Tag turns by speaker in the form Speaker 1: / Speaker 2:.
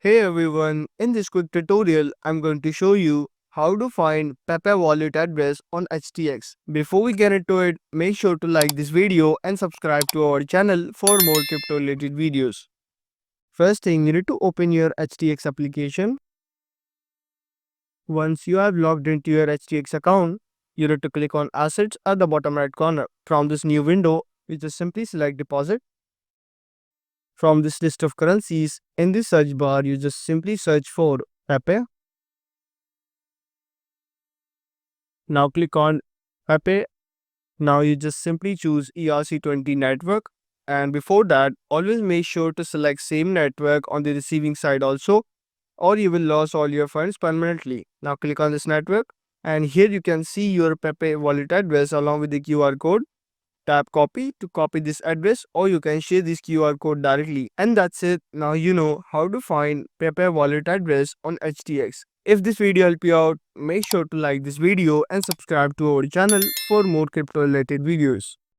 Speaker 1: Hey everyone, in this quick tutorial, I'm going to show you how to find PEPE wallet address on HTX. Before we get into it, make sure to like this video and subscribe to our channel for more crypto related videos. First thing, you need to open your HTX application. Once you have logged into your HTX account, you need to click on assets at the bottom right corner. From this new window, you just simply select deposit. From this list of currencies, in the search bar, you just simply search for PEPE. Now click on PEPE. Now you just simply choose ERC20 network, and before that always make sure to select same network on the receiving side also, or you will lose all your funds permanently. Now click on this network, and here you can see your PEPE wallet address along with the QR code. Tap copy to copy this address, or you can share this QR code directly. And that's it. Now you know how to find PEPE wallet address on HTX. If this video helped you out, make sure to like this video and subscribe to our channel for more crypto related videos.